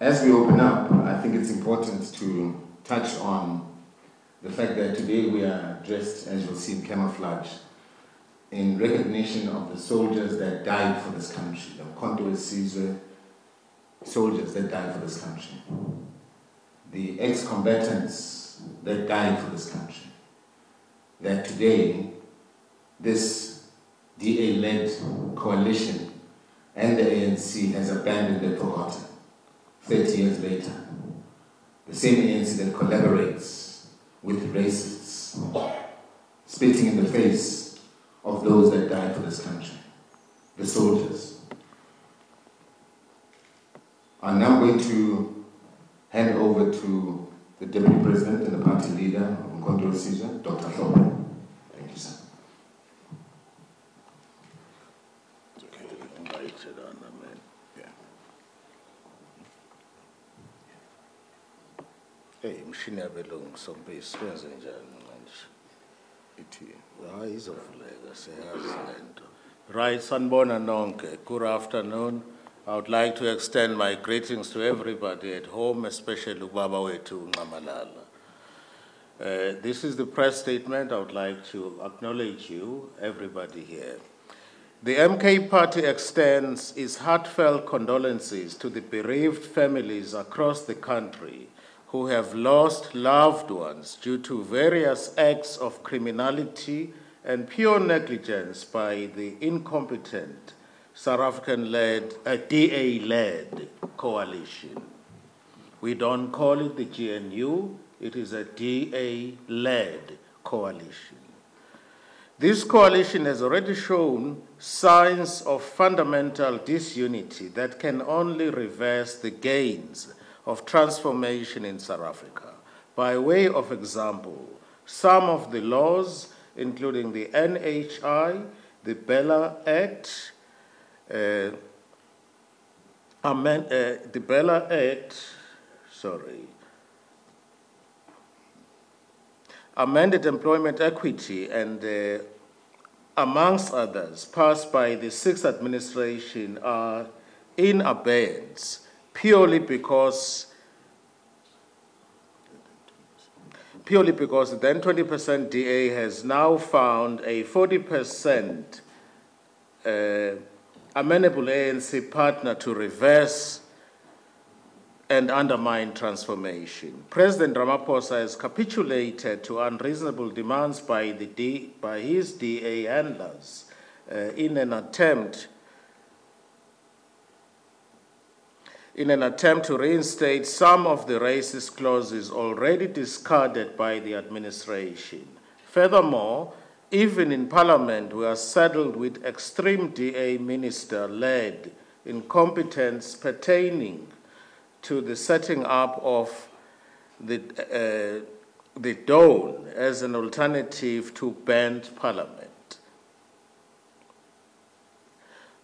As we open up, I think it's important to touch on the fact that today we are dressed, as you'll see, in camouflage, in recognition of the soldiers that died for this country, the ngoLwesibini soldiers that died for this country, the ex-combatants that died for this country, that today this DA-led coalition and the ANC has abandoned and forgotten 30 years later. The same ANC that collaborates with racists, spitting in the face of those that died for this country, the soldiers. I'm now going to hand over to the Deputy President and the party leader of ngoLwesibini, Dr. Hlobo. Thank you, sir. Hey, mshini yabelungu sompisi kwenze njani manje? Ithi hayi izovuleka seyazi lento. Right, sanibona nonke. Good afternoon. I would like to extend my greetings to everybody at home, especially ubaba wethu Nqamalala. This is the press statement. I would like to acknowledge you, everybody here. The MK party extends its heartfelt condolences to the bereaved families across the country who have lost loved ones due to various acts of criminality and pure negligence by the incompetent South African-led, DA-led coalition. We don't call it the GNU, it is a DA-led coalition. This coalition has already shown signs of fundamental disunity that can only reverse the gains of transformation in South Africa. By way of example, some of the laws, including the NHI, the Bella Act, amended employment equity, and amongst others, passed by the sixth administration, are in abeyance purely because the then 20% DA has now found a 40% amenable ANC partner to reverse and undermine transformation. President Ramaphosa has capitulated to unreasonable demands by his DA handlers in an attempt to reinstate some of the racist clauses already discarded by the administration. Furthermore, even in Parliament, we are saddled with extreme DA minister-led incompetence pertaining to the setting up of the Dawn as an alternative to banned Parliament.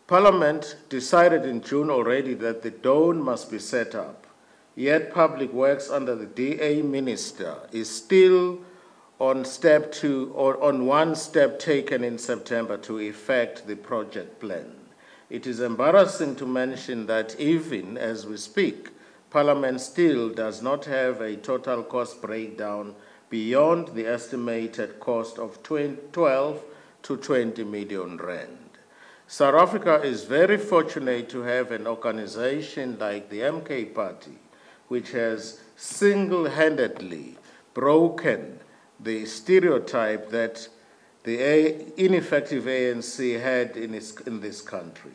Parliament decided in June already that the Dawn must be set up, yet Public Works under the DA minister is still on one step taken in September to effect the project plan. It is embarrassing to mention that even as we speak, Parliament still does not have a total cost breakdown beyond the estimated cost of 12 to 20 million rand. South Africa is very fortunate to have an organization like the MK Party, which has single-handedly broken the stereotype that the ineffective ANC had in this country.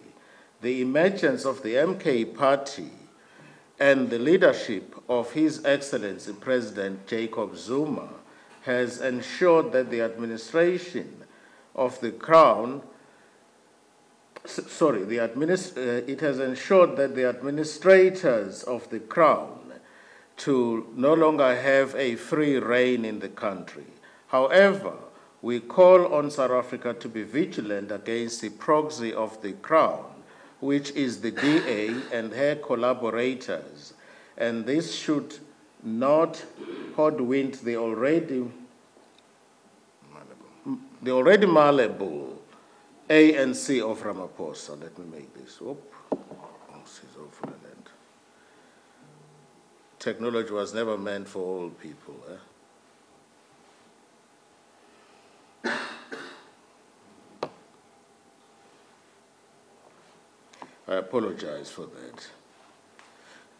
The emergence of the MK Party and the leadership of His Excellency President Jacob Zuma has ensured that the administration of the Crown, it has ensured that the administrators of the Crown to no longer have a free reign in the country. However, we call on South Africa to be vigilant against the proxy of the Crown, which is the DA and her collaborators, and this should not hoodwink the already malleable ANC of Ramaphosa. Let me make this. technology was never meant for old people. I apologize for that.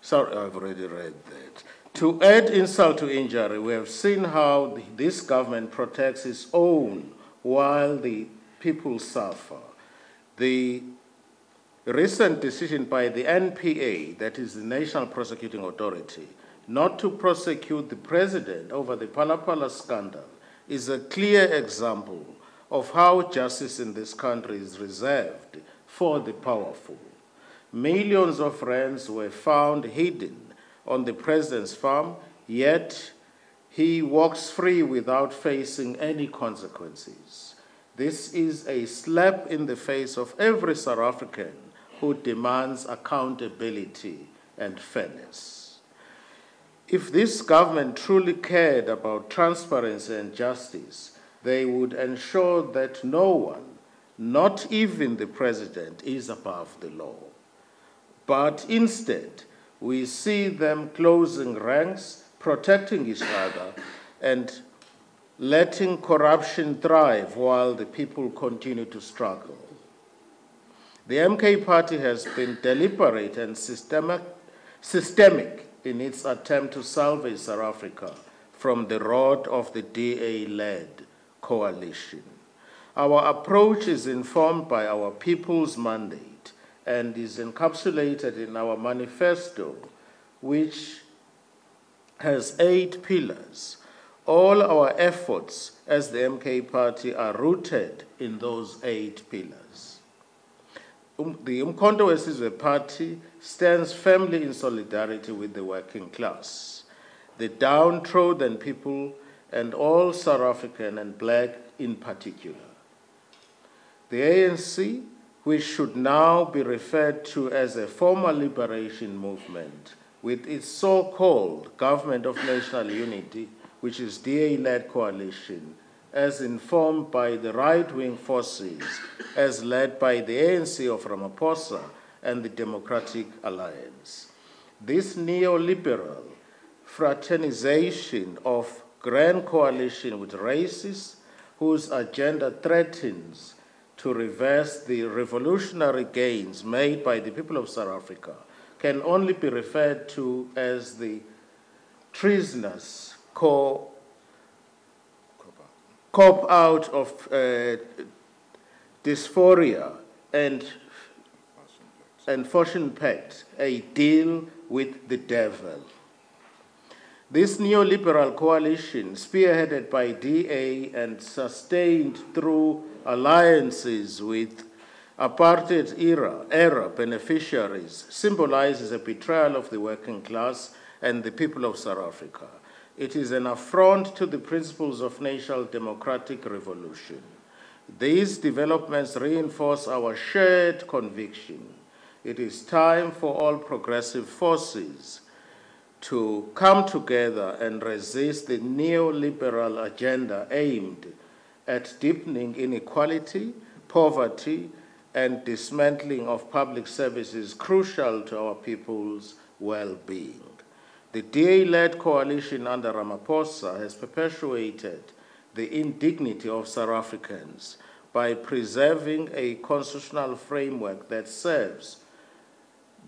Sorry, I've already read that. To add insult to injury, we have seen how this government protects its own while the people suffer. The recent decision by the NPA, that is the National Prosecuting Authority, not to prosecute the president over the Phala scandal is a clear example of how justice in this country is reserved for the powerful. Millions of rands were found hidden on the president's farm, yet he walks free without facing any consequences. This is a slap in the face of every South African who demands accountability and fairness. If this government truly cared about transparency and justice, they would ensure that no one, not even the president, is above the law. But instead, we see them closing ranks, protecting each other, and letting corruption thrive while the people continue to struggle. The MK party has been deliberate and systemic in its attempt to salvage South Africa from the rot of the DA-led coalition. Our approach is informed by our people's mandate and is encapsulated in our manifesto, which has 8 pillars. All our efforts as the MK party are rooted in those 8 pillars. The Umkhonto weSizwe Party stands firmly in solidarity with the working class, the downtrodden people, and all South African and black in particular. The ANC, which should now be referred to as a former liberation movement, with its so-called Government of National Unity, which is DA-led coalition, as informed by the right-wing forces, as led by the ANC of Ramaphosa and the Democratic Alliance. This neoliberal fraternization of grand coalition with racists whose agenda threatens to reverse the revolutionary gains made by the people of South Africa can only be referred to as the treasonous cop-out of dysphoria and fortune pact, a deal with the devil. This neoliberal coalition, spearheaded by DA and sustained through alliances with apartheid-era beneficiaries, symbolizes a betrayal of the working class and the people of South Africa. It is an affront to the principles of national democratic revolution. These developments reinforce our shared conviction. It is time for all progressive forces to come together and resist the neoliberal agenda aimed at deepening inequality, poverty, and dismantling of public services crucial to our people's well-being. The DA-led coalition under Ramaphosa has perpetuated the indignity of South Africans by preserving a constitutional framework that serves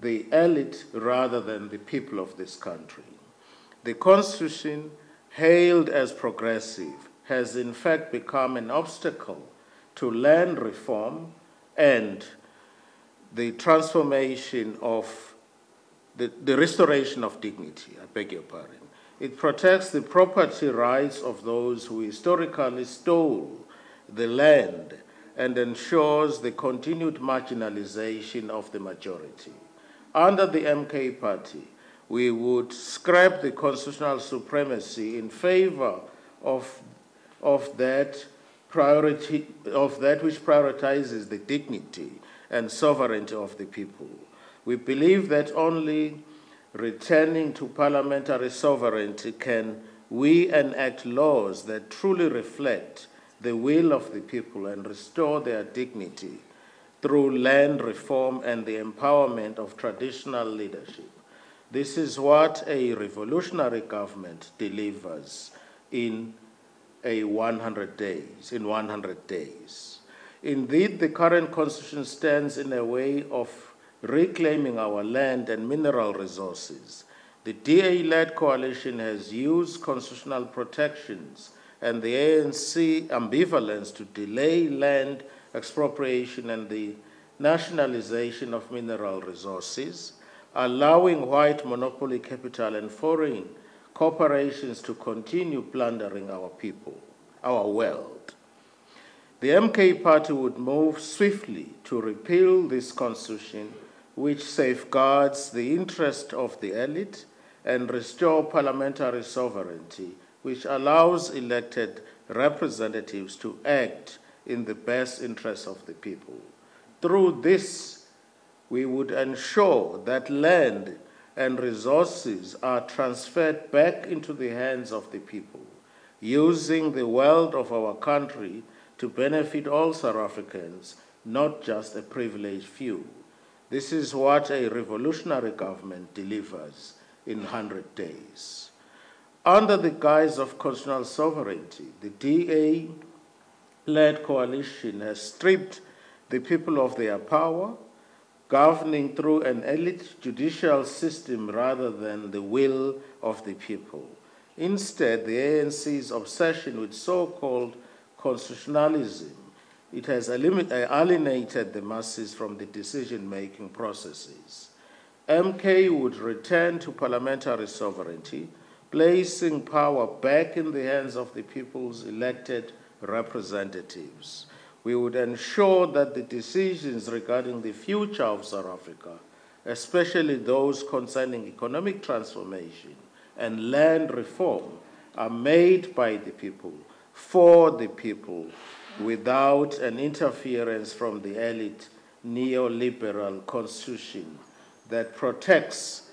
the elite rather than the people of this country. The Constitution, hailed as progressive, has in fact become an obstacle to land reform and the transformation of the restoration of dignity, I beg your pardon. It protects the property rights of those who historically stole the land and ensures the continued marginalization of the majority. Under the MK party, we would scrap the constitutional supremacy in favor of that which prioritizes the dignity and sovereignty of the people. We believe that only returning to parliamentary sovereignty can we enact laws that truly reflect the will of the people and restore their dignity through land reform and the empowerment of traditional leadership. This is what a revolutionary government delivers in 100 days. Indeed, the current constitution stands in a way of reclaiming our land and mineral resources. The DA-led coalition has used constitutional protections and the ANC ambivalence to delay land expropriation and the nationalization of mineral resources, allowing white monopoly capital and foreign corporations to continue plundering our people, our world. The MK party would move swiftly to repeal this constitution, which safeguards the interest of the elite and restore parliamentary sovereignty, which allows elected representatives to act in the best interest of the people. Through this, we would ensure that land and resources are transferred back into the hands of the people, using the wealth of our country to benefit all South Africans, not just a privileged few. This is what a revolutionary government delivers in 100 days. Under the guise of constitutional sovereignty, the DA-led coalition has stripped the people of their power, governing through an elite judicial system rather than the will of the people. Instead, the ANC's obsession with so-called constitutionalism, it has alienated the masses from the decision-making processes. MK would return to parliamentary sovereignty, placing power back in the hands of the people's elected representatives. We would ensure that the decisions regarding the future of South Africa, especially those concerning economic transformation and land reform, are made by the people, for the people, without an interference from the elite neoliberal constitution that protects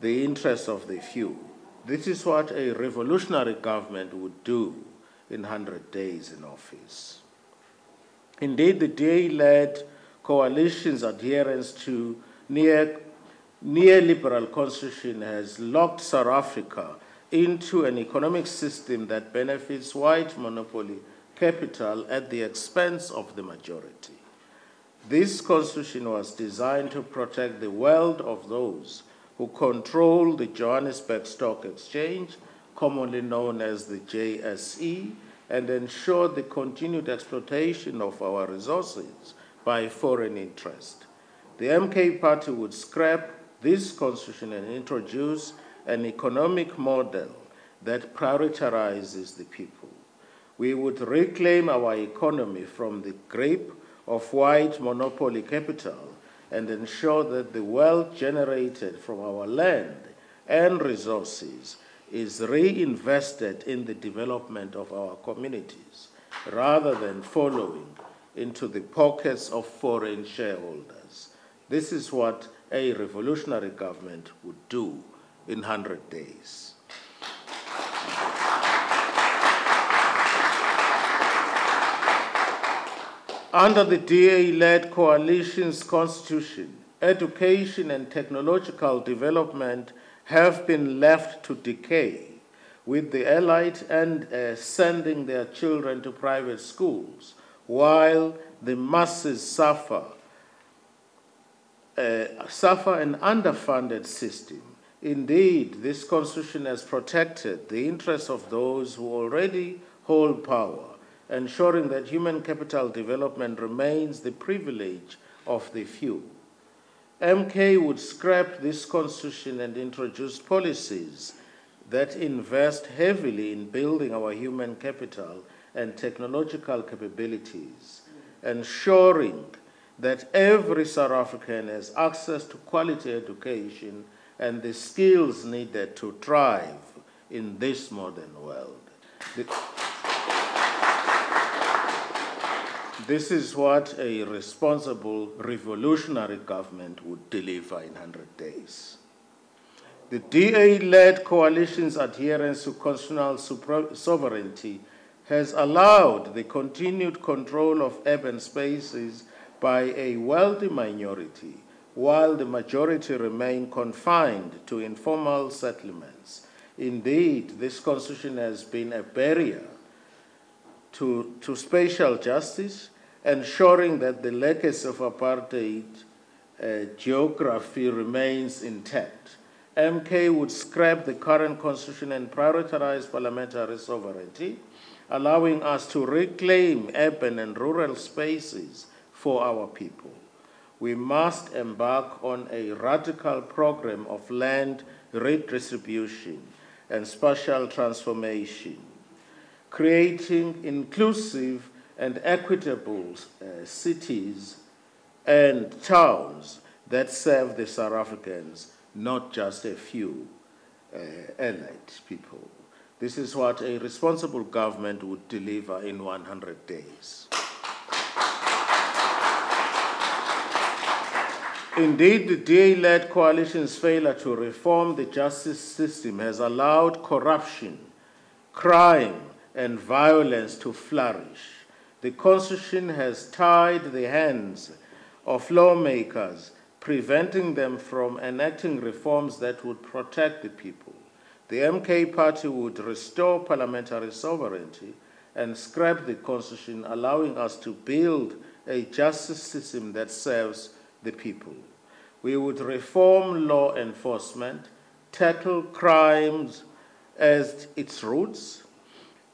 the interests of the few. This is what a revolutionary government would do in 100 days in office. Indeed, the DA-led coalition's adherence to neoliberal constitution has locked South Africa into an economic system that benefits white monopoly capital at the expense of the majority. This constitution was designed to protect the wealth of those who control the Johannesburg Stock Exchange, commonly known as the JSE, and ensure the continued exploitation of our resources by foreign interest. The MK party would scrap this constitution and introduce an economic model that prioritizes the people. We would reclaim our economy from the grip of white monopoly capital and ensure that the wealth generated from our land and resources is reinvested in the development of our communities rather than following into the pockets of foreign shareholders. This is what a revolutionary government would do in 100 days. Under the DA-led coalition's constitution, education and technological development have been left to decay, with the elite and sending their children to private schools, while the masses suffer an underfunded system. Indeed, this constitution has protected the interests of those who already hold power, ensuring that human capital development remains the privilege of the few. MK would scrap this constitution and introduce policies that invest heavily in building our human capital and technological capabilities, ensuring that every South African has access to quality education and the skills needed to thrive in this modern world. This is what a responsible revolutionary government would deliver in 100 days. The DA-led coalition's adherence to constitutional sovereignty has allowed the continued control of urban spaces by a wealthy minority, while the majority remain confined to informal settlements. Indeed, this constitution has been a barrier to spatial justice, ensuring that the legacy of apartheid geography remains intact. MK would scrap the current constitution and prioritize parliamentary sovereignty, allowing us to reclaim urban and rural spaces for our people. We must embark on a radical program of land redistribution and spatial transformation, creating inclusive and equitable cities and towns that serve the South Africans, not just a few elite people. This is what a responsible government would deliver in 100 days. Indeed, the DA-led coalition's failure to reform the justice system has allowed corruption, crime, and violence to flourish. The Constitution has tied the hands of lawmakers, preventing them from enacting reforms that would protect the people. The MK party would restore parliamentary sovereignty and scrap the Constitution, allowing us to build a justice system that serves the people. We would reform law enforcement, tackle crimes at its roots,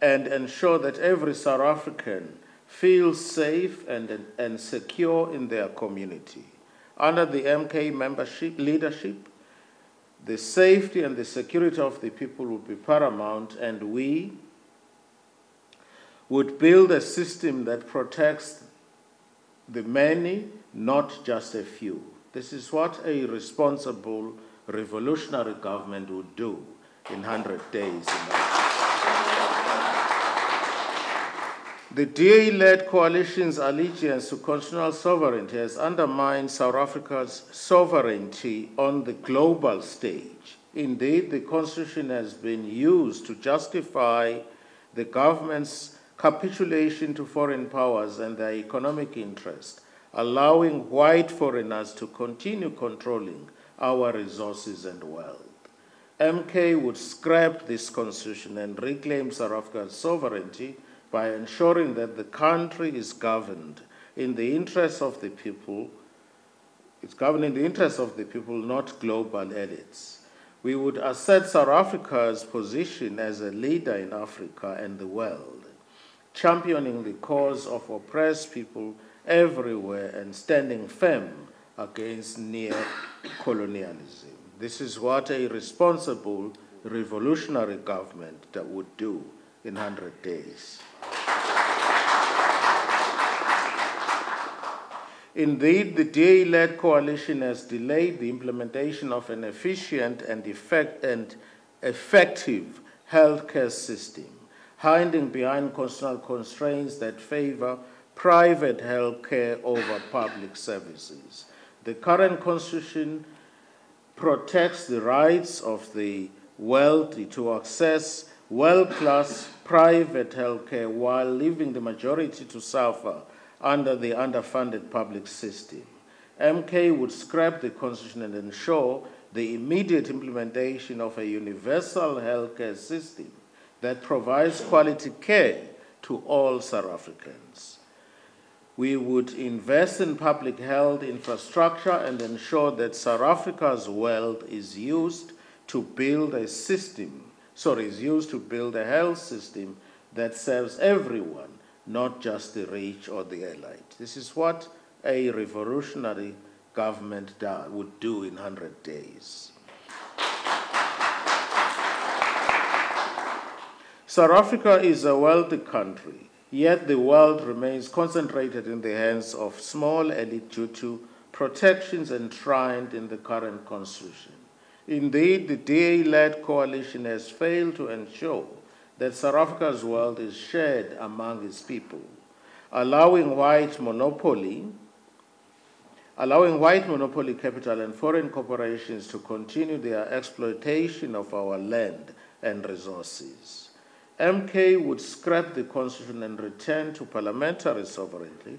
and ensure that every South African feels safe and secure in their community. Under the MK leadership, the safety and the security of the people would be paramount, and we would build a system that protects the many, not just a few. This is what a responsible revolutionary government would do in 100 days. The DA-led coalition's allegiance to constitutional sovereignty has undermined South Africa's sovereignty on the global stage. Indeed, the Constitution has been used to justify the government's capitulation to foreign powers and their economic interest, allowing white foreigners to continue controlling our resources and wealth. MK would scrap this Constitution and reclaim South Africa's sovereignty by ensuring that the country is governed in the interests of the people. It's governed in the interests of the people, not global elites. We would assert South Africa's position as a leader in Africa and the world, championing the cause of oppressed people everywhere and standing firm against neo-colonialism. This is what a responsible revolutionary government would do in 100 days. Indeed, the DA-led coalition has delayed the implementation of an efficient and effective healthcare system, hiding behind constitutional constraints that favor private healthcare over public services. The current Constitution protects the rights of the wealthy to access world-class private healthcare while leaving the majority to suffer under the underfunded public system. MK would scrap the Constitution and ensure the immediate implementation of a universal healthcare system that provides quality care to all South Africans. We would invest in public health infrastructure and ensure that South Africa's wealth is used to build a health system that serves everyone, not just the rich or the elite. This is what a revolutionary government would do in 100 days. South Africa is a wealthy country, yet the wealth remains concentrated in the hands of small elite due to protections enshrined in the current Constitution. Indeed, the DA-led coalition has failed to ensure that South Africa's wealth is shared among its people, allowing white monopoly capital and foreign corporations to continue their exploitation of our land and resources. MK would scrap the Constitution and return to parliamentary sovereignty,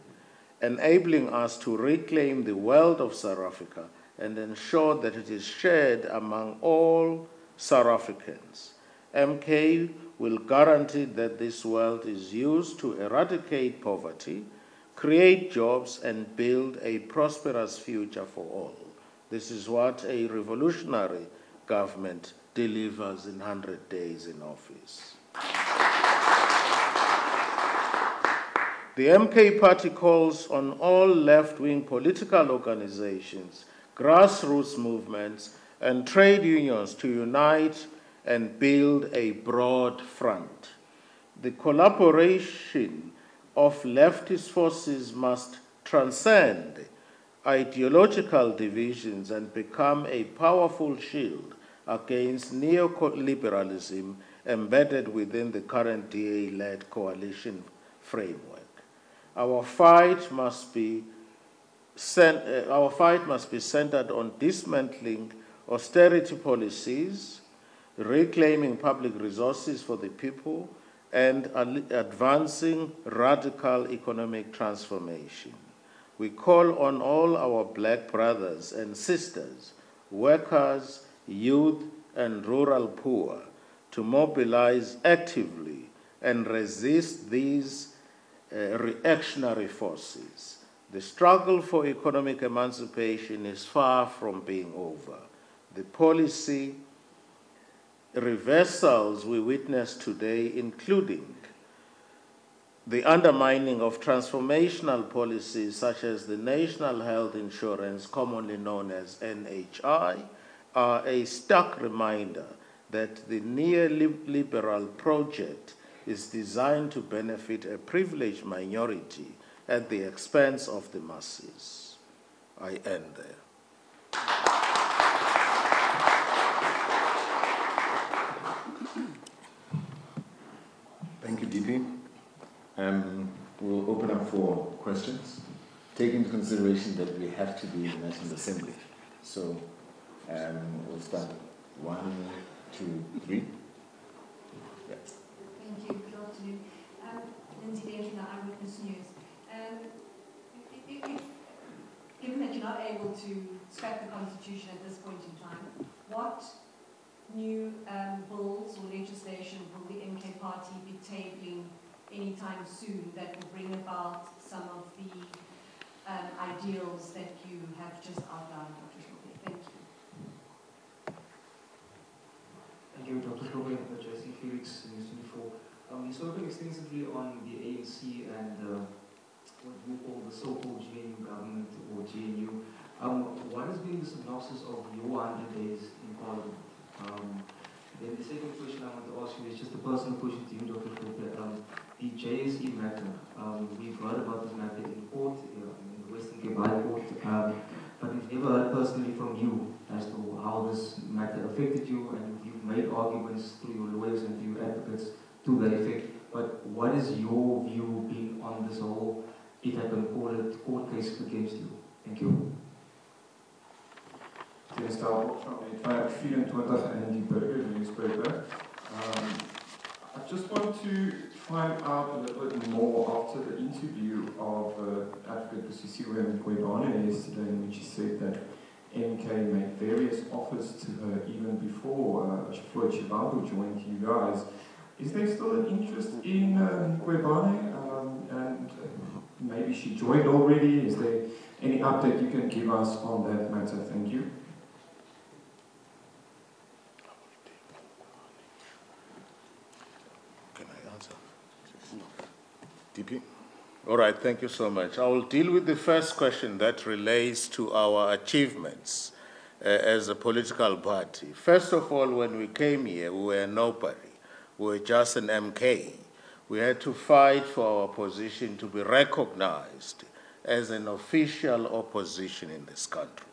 enabling us to reclaim the wealth of South Africa and ensure that it is shared among all South Africans. MK will guarantee that this wealth is used to eradicate poverty, create jobs, and build a prosperous future for all. This is what a revolutionary government delivers in 100 days in office. The MK Party calls on all left-wing political organizations, grassroots movements, and trade unions to unite and build a broad front. The collaboration of leftist forces must transcend ideological divisions and become a powerful shield against neoliberalism embedded within the current DA-led coalition framework. Our fight must be centered on dismantling austerity policies, reclaiming public resources for the people, and advancing radical economic transformation. We call on all our black brothers and sisters, workers, youth, and rural poor to mobilize actively and resist these reactionary forces. The struggle for economic emancipation is far from being over. The policy reversals we witness today, including the undermining of transformational policies such as the National Health Insurance, commonly known as NHI, are a stark reminder that the neoliberal project is designed to benefit a privileged minority at the expense of the masses. I end there. Thank you, DP. We'll open up for questions, take into consideration that we have to be in the National Assembly. So we'll start 1, 2, 3. Yeah. Thank you. Good afternoon. Lindsay Daly from the Eyewitness News. Given that you're not able to scrap the Constitution at this point in time, what new bills or legislation will the MK Party be tabling anytime soon that will bring about some of the ideals that you have just outlined, Dr. Shulke? Thank you. Thank you, Dr. Shulke and Jason Felix, News 24. You spoke extensively on the ANC and what we call the so-called GNU Government or GNU. What has been the synopsis of your 100 days in Parliament? Then the second question I want to ask you is just a personal question to you, Dr. Shulke. The JSE matter, we've heard about this matter in court, in the Western Cape High Court, but we've never heard personally from you as to how this matter affected you, and you've made arguments through your lawyers and through your advocates to that effect. But what is your view been on this whole, if I can call it, court case against you? Thank you. Ten stel van die 24 in die Burger newspaper. I just want to find out a little bit more after the interview of Advocate Busisiwe Mqwebane yesterday, in which she said that MK made various offers to her even before Floyd Shivambu joined you guys. Is there still an interest in Mqwebane? And maybe she joined already? Is there any update you can give us on that matter? Thank you. DP? All right, thank you so much. I will deal with the first question that relates to our achievements as a political party. First of all, when we came here, we were nobody. We were just an MK. We had to fight for our position to be recognized as an official opposition in this country.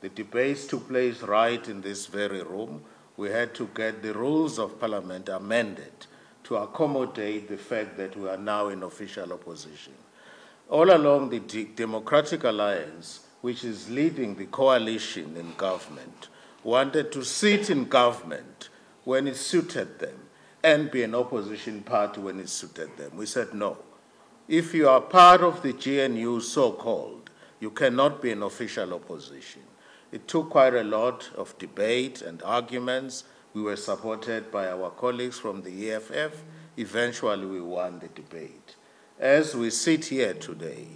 The debates took place right in this very room. We had to get the rules of parliament amended to accommodate the fact that we are now in official opposition. All along, the Democratic Alliance, which is leading the coalition in government, wanted to sit in government when it suited them and be an opposition party when it suited them. We said no. If you are part of the GNU so-called, you cannot be an official opposition. It took quite a lot of debate and arguments. We were supported by our colleagues from the EFF. Eventually, we won the debate. As we sit here today,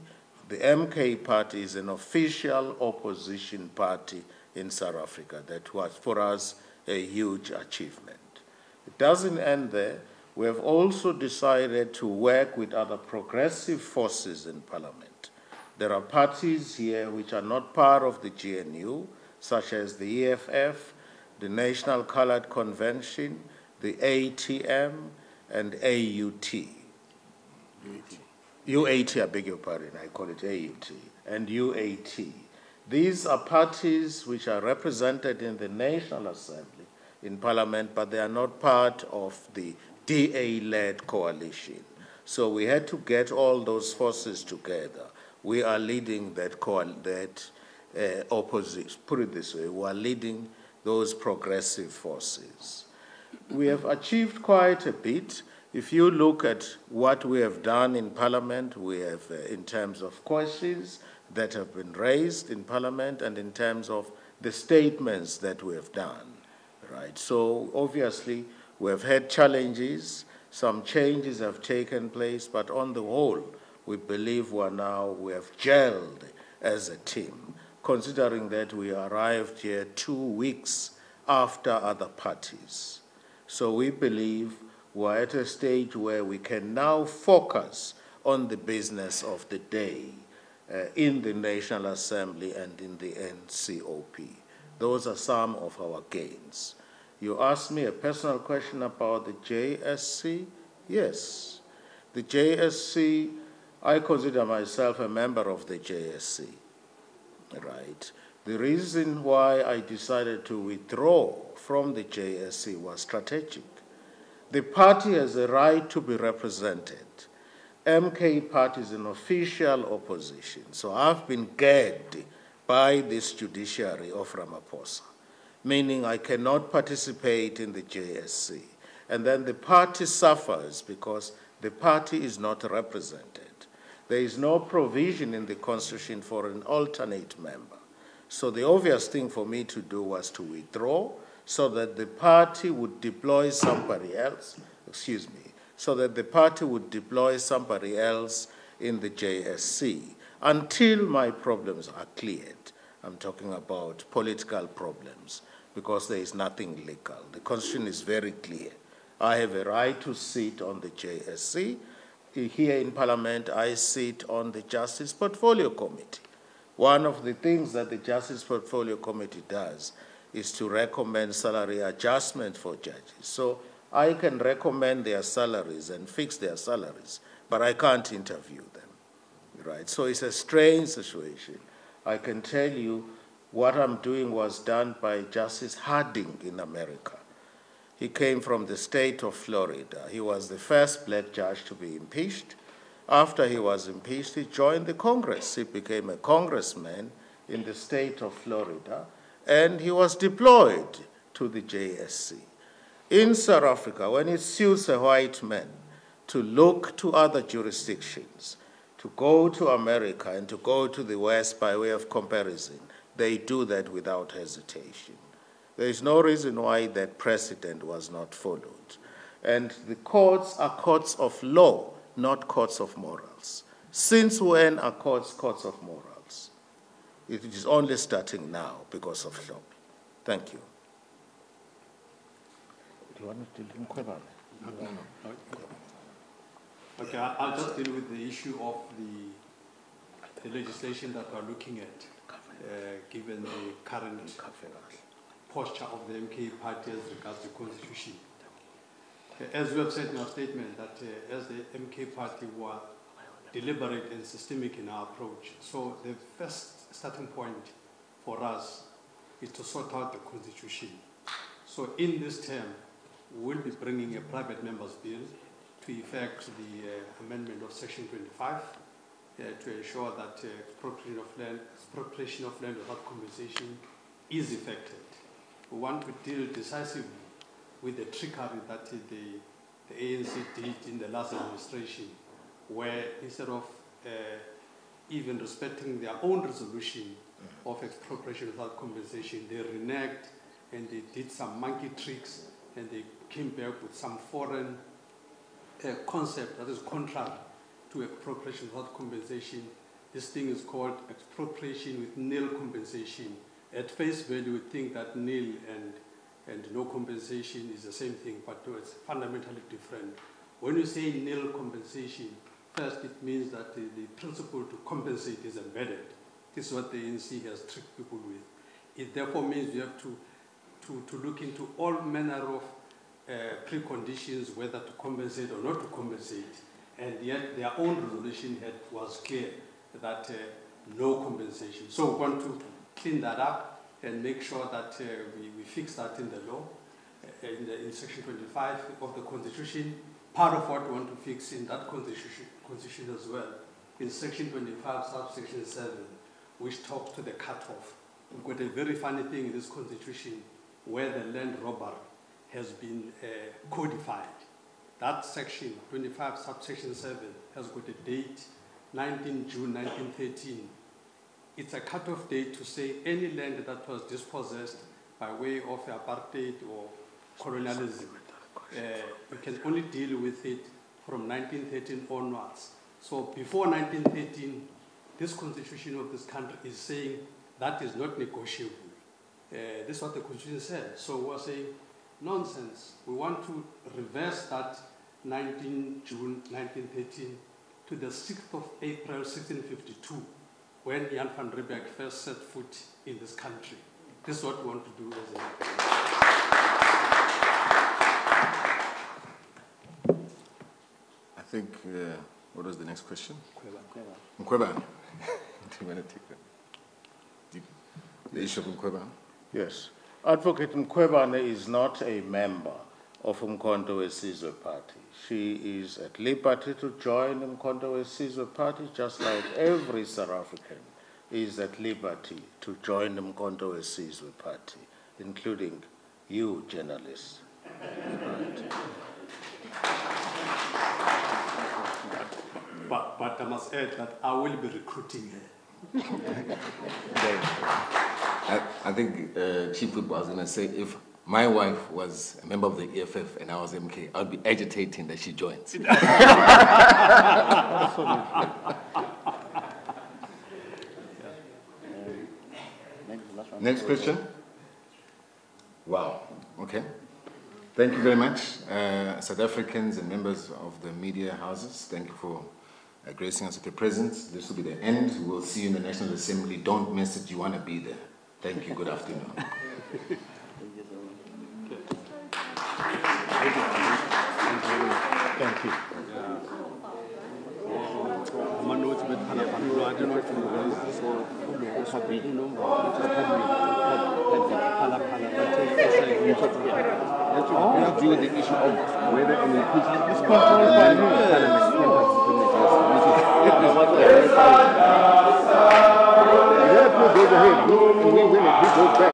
the MK party is an official opposition party in South Africa. That was, for us, a huge achievement. It doesn't end there. We have also decided to work with other progressive forces in Parliament. There are parties here which are not part of the GNU, such as the EFF, the National Coloured Convention, the ATM, and AUT. UAT, I beg your pardon, I call it AUT, and UAT. These are parties which are represented in the National Assembly in Parliament, but they are not part of the DA-led coalition. So we had to get all those forces together. We are leading that opposition, put it this way, we are leading those progressive forces. We have achieved quite a bit. If you look at what we have done in Parliament, we have, in terms of questions that have been raised in Parliament and in terms of the statements that we have done, right? So obviously, we have had challenges, some changes have taken place, but on the whole, we believe we have gelled as a team, considering that we arrived here 2 weeks after other parties. So we believe we're at a stage where we can now focus on the business of the day in the National Assembly and in the NCOP. Those are some of our gains. You asked me a personal question about the JSC. Yes, the JSC, I consider myself a member of the JSC, right? The reason why I decided to withdraw from the JSC was strategic. The party has a right to be represented. MK party is an official opposition, so I've been gagged by this judiciary of Ramaphosa, meaning I cannot participate in the JSC. And then the party suffers because the party is not represented. There is no provision in the Constitution for an alternate member. So the obvious thing for me to do was to withdraw so that the party would deploy somebody else, so that the party would deploy somebody else in the JSC until my problems are cleared. I'm talking about political problems, because there is nothing legal. The Constitution is very clear. I have a right to sit on the JSC. Here in Parliament, I sit on the Justice Portfolio Committee. One of the things that the Justice Portfolio Committee does is to recommend salary adjustment for judges. So I can recommend their salaries and fix their salaries, but I can't interview them, right? So it's a strange situation. I can tell you what I'm doing was done by Justice Harding in America. He came from the state of Florida. He was the first black judge to be impeached. After he was impeached, he joined the Congress. He became a congressman in the state of Florida, and he was deployed to the JSC. In South Africa, when it suits a white man to look to other jurisdictions, to go to America and to go to the West by way of comparison, they do that without hesitation. There is no reason why that precedent was not followed. And the courts are courts of law, not courts of morals. Since when are courts courts of morals? It is only starting now because of law. Thank you. Do you want to deal in Kwebane? Okay, I'll just deal with the issue of the legislation that we're looking at, given the current posture of the MK party as regards the constitution. As we have said in our statement, that as the MK party were deliberate and systemic in our approach, so the first starting point for us is to sort out the constitution. So in this term, we'll be bringing a private member's bill to effect the amendment of Section 25 to ensure that expropriation of land without compensation is effected. We want to deal decisively with the trickery that the ANC did in the last administration where instead of even respecting their own resolution of expropriation without compensation, they reneged and they did some monkey tricks and they came back with some foreign concept that is contrary to expropriation without compensation. This thing is called expropriation with nil compensation. At face value, we think that nil and no compensation is the same thing, but it's fundamentally different. When you say nil compensation, first it means that the principle to compensate is embedded. This is what the ANC has tricked people with. It therefore means you have to look into all manner of preconditions whether to compensate or not to compensate, and yet their own resolution was clear that no compensation. So we want to clean that up and make sure that we fix that in the law, in Section 25 of the Constitution. Part of what we want to fix in that Constitution as well, in Section 25, subsection 7, which talks to the cutoff. We've got a very funny thing in this Constitution where the land robbery has been codified. That section, 25, subsection 7, has got a date, 19 June 1913. It's a cutoff date to say any land that was dispossessed by way of apartheid or colonialism, we can only deal with it from 1913 onwards. So before 1913, this constitution of this country is saying that is not negotiable. This is what the Constitution said. So we're saying, nonsense. We want to reverse that 19 June 1913 to the 6th of April 1652, when Jan van Riebeeck first set foot in this country. This is what we want to do as a I think, what was the next question? Mkhwebane. Do you want to take the issue of Mkhwebane? Yes. Advocate Mkhwebane is not a member of Umkhonto weSizwe Party. She is at liberty to join Umkhonto weSizwe Party, just like every South African is at liberty to join Umkhonto weSizwe Party, including you, journalists. But I must add that I will be recruiting her. I think Chief Whip was going to say, if my wife was a member of the EFF and I was MK, I would be agitating that she joins. Next question? Wow, okay. Thank you very much, South Africans and members of the media houses. Thank you for gracing us with your presence. This will be the end. We will see you in the National Assembly. Don't miss it. You want to be there. Thank you. Good afternoon. Thank you. Let's deal with the issue of whether an impeachment is go ahead. We win it. We go back.